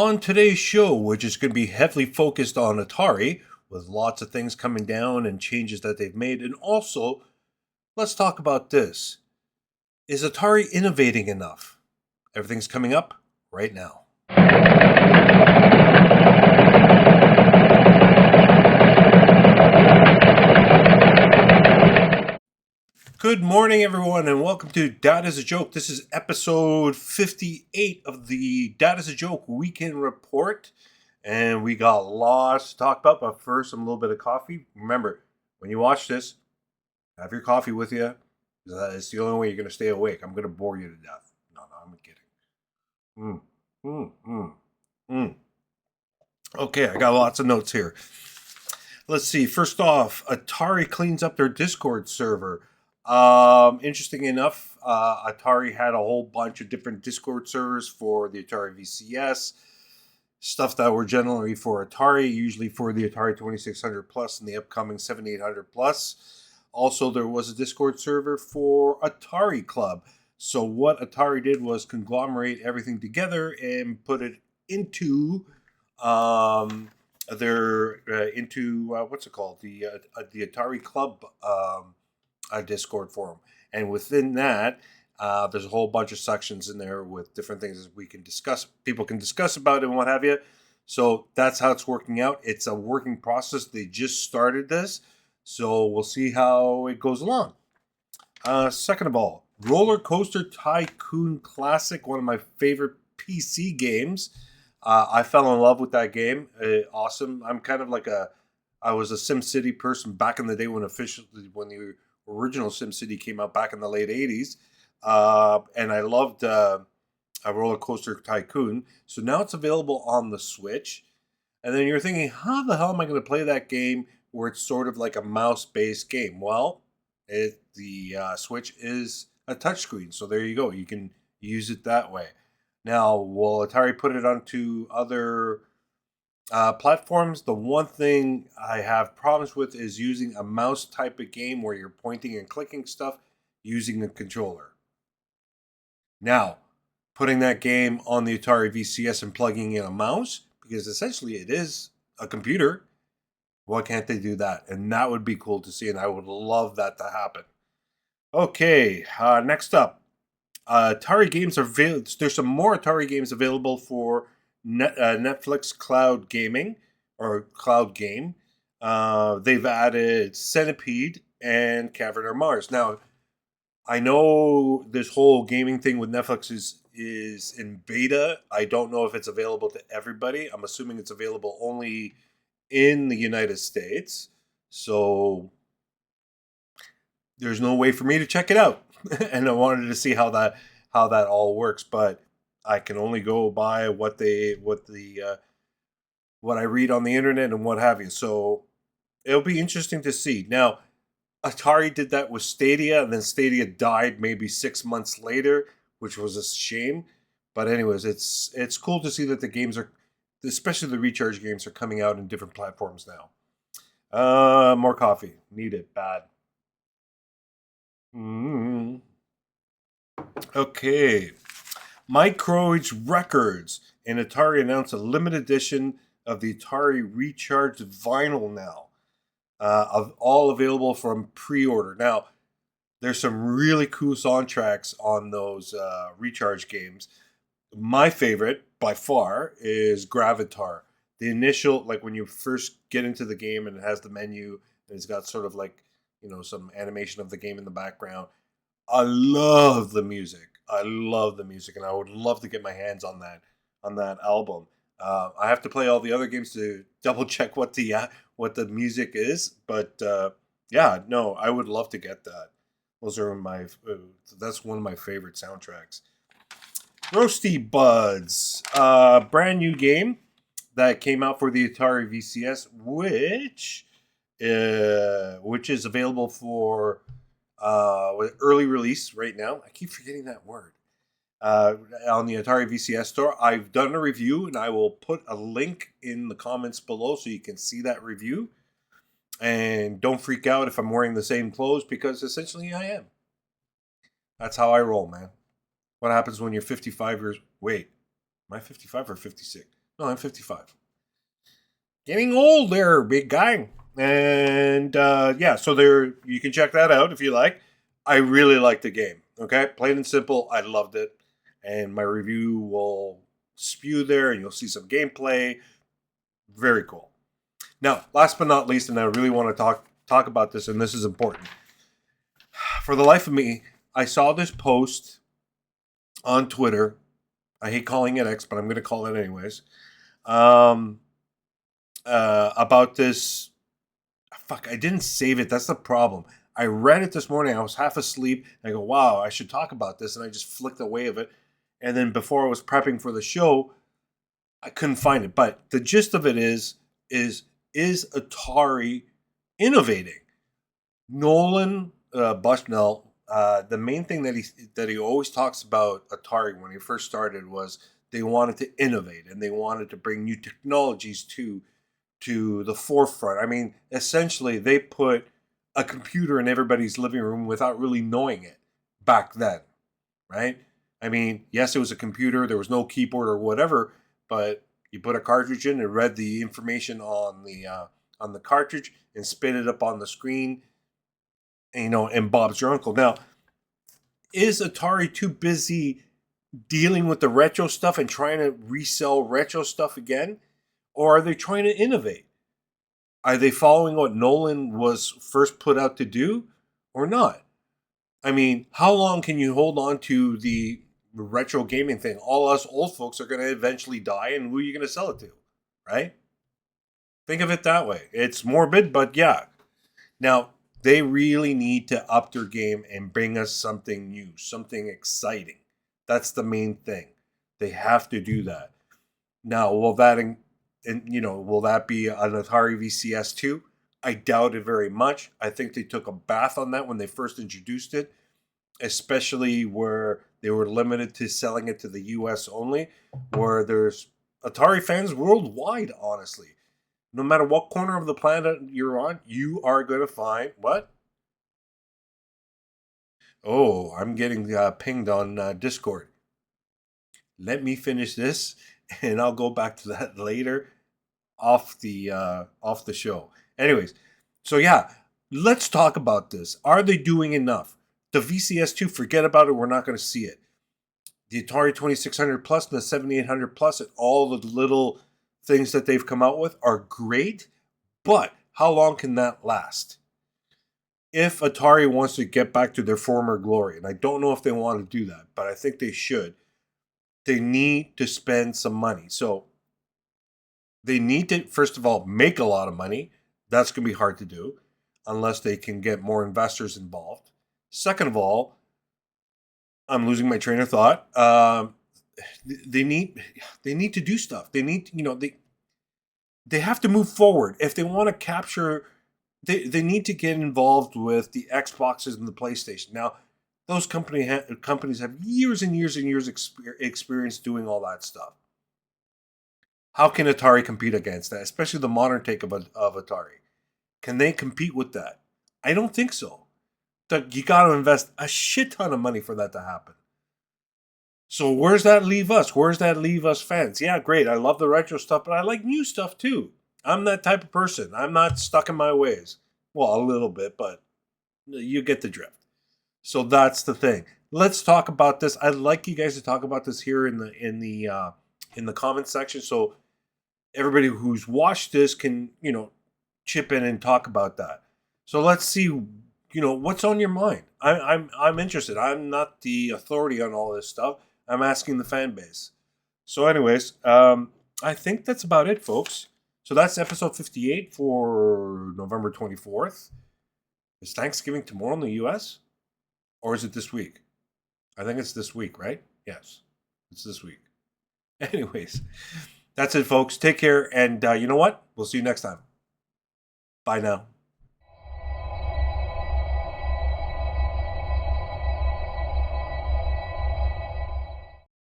On today's show, which is going to be heavily focused on Atari, with lots of things coming down and changes that they've made, and also let's talk about this. Is Atari innovating enough? Everything's coming up right now. Good morning, everyone, and welcome to Dadisajoke. This is episode 58 of the Dadisajoke Weekend Report, and we got lots to talk about, but first, a little bit of coffee. Remember, when you watch this, have your coffee with you. It's the only way you're going to stay awake. I'm going to bore you to death. No, I'm kidding. Okay, I got lots of notes here. Let's see. First off, Atari cleans up their Discord server. Interesting enough, Atari had a whole bunch of different Discord servers for the Atari VCS, stuff that were generally for Atari, usually for the Atari 2600 Plus and the upcoming 7800 Plus. Also, there was a Discord server for Atari Club. So what Atari did was conglomerate everything together and put it into what's it called, the Atari Club a Discord forum, and within that, there's a whole bunch of sections in there with different things we can discuss. People can discuss about it and what have you. So that's how it's working out. It's a working process. They just started this, so we'll see how it goes along. Second of all, Roller Coaster Tycoon Classic, one of my favorite PC games. I fell in love with that game. Awesome. I'm kind of like I was a SimCity person back in the day when the original SimCity came out back in the late 80s. And I loved a Roller Coaster Tycoon. So now it's available on the Switch. And then you're thinking, how the hell am I going to play that game where it's sort of like a mouse-based game? Well, the Switch is a touchscreen. So there you go. You can use it that way. Now, will Atari put it onto other platforms? The one thing I have problems with is using a mouse type of game where you're pointing and clicking stuff using a controller. Now, putting that game on the Atari VCS and plugging in a mouse, because essentially it is a computer, why can't they do that? And that would be cool to see, and I would love that to happen. Okay, next up. Atari games are available. There's some more Atari games available for Netflix Cloud Gaming or Cloud Game. They've added Centipede and Cavern or Mars. Now, I know this whole gaming thing with Netflix is in beta. I don't know if it's available to everybody. I'm assuming it's available only in the United States. So there's no way for me to check it out. And I wanted to see how that all works, but I can only go by what I read on the internet and what have you. So it'll be interesting to see. Now, Atari did that with Stadia, and then Stadia died maybe 6 months later, which was a shame. But anyways, it's cool to see that the games are, especially the recharge games, are coming out in different platforms now. More coffee. Need it bad. Okay. Microids Records and Atari announced a limited edition of the Atari Recharged vinyl now. All available from pre-order. Now, there's some really cool soundtracks on those Recharge games. My favorite, by far, is Gravitar. The initial, like when you first get into the game and it has the menu, and it's got sort of like, some animation of the game in the background. I love the music. And I would love to get my hands on that album. I have to play all the other games to double check what the music is, but I would love to get that. Those are that's one of my favorite soundtracks. Roasty Buds, brand new game that came out for the Atari VCS, which is available for early release right now. I keep forgetting that word. On the Atari VCS store. I've done a review, and I will put a link in the comments below so you can see that review. And don't freak out if I'm wearing the same clothes, because essentially I am. That's how I roll, man. What happens when you're 55 years... Wait, am I 55 or 56? No, I'm 55. Getting old there, big guy. And yeah, so there you can check that out if you like. I really like the game. Okay, plain and simple. I loved it, and my review will spew there, and you'll see some gameplay. Very cool. Now, last but not least, and I really want to talk about this, and this is important. For the life of me, I saw this post on Twitter. I hate calling it X, but I'm going to call it anyways. Um, about this. Fuck, I didn't save it. That's the problem. I read it this morning. I was half asleep. I go, wow, I should talk about this, and I just flicked away of it. And then before I was prepping for the show, I couldn't find it. But the gist of it is Atari innovating? Nolan Bushnell, the main thing that he always talks about Atari when he first started was they wanted to innovate and they wanted to bring new technologies to the forefront. I mean, essentially, they put a computer in everybody's living room without really knowing it back then, right? I mean, yes, it was a computer. There was no keyboard or whatever, but you put a cartridge in and read the information on the cartridge and spit it up on the screen. And, and Bob's your uncle. Now, is Atari too busy dealing with the retro stuff and trying to resell retro stuff again? Or are they trying to innovate? Are they following what Nolan was first put out to do or not? I mean, how long can you hold on to the retro gaming thing? All us old folks are going to eventually die, and who are you going to sell it to? Right? Think of it that way. It's morbid, but yeah. Now, they really need to up their game and bring us something new, something exciting. That's the main thing. They have to do that. Now, will that will that be an Atari VCS 2? I doubt it very much. I think they took a bath on that when they first introduced it, especially where they were limited to selling it to the US only, where there's Atari fans worldwide, honestly. No matter what corner of the planet you're on, you are going to find what? Oh, I'm getting pinged on Discord. Let me finish this, and I'll go back to that later off the show. Anyways, so yeah, let's talk about this. Are they doing enough? The VCS2, forget about it. We're not going to see it. The Atari 2600 Plus and the 7800 Plus and all the little things that they've come out with are great, but how long can that last? If Atari wants to get back to their former glory, and I don't know if they want to do that, but I think they should, they need to spend some money. So they need to, first of all, make a lot of money. That's going to be hard to do unless they can get more investors involved. Second of all, I'm losing my train of thought. They need to do stuff. They need, they have to move forward if they want to capture. They need to get involved with the Xboxes and the PlayStation. Now, those companies have years and years and years experience doing all that stuff. How can Atari compete against that, especially the modern take of Atari? Can they compete with that? I don't think so. You got to invest a shit ton of money for that to happen. So where's that leave us? Where's that leave us fans? Yeah, great. I love the retro stuff, but I like new stuff too. I'm that type of person. I'm not stuck in my ways. Well, a little bit, but you get the drift. So that's the thing. Let's talk about this. I'd like you guys to talk about this here in the comment section, so everybody who's watched this can chip in and talk about that. So let's see what's on your mind. I'm interested. I'm not the authority on all this stuff. I'm asking the fan base. So anyways, I think that's about it, folks. So that's episode 58 for November 24th. Is Thanksgiving tomorrow in the US? Or is it this week? I think it's this week, right? Yes, it's this week. Anyways, that's it, folks. Take care. And you know what? We'll see you next time. Bye now.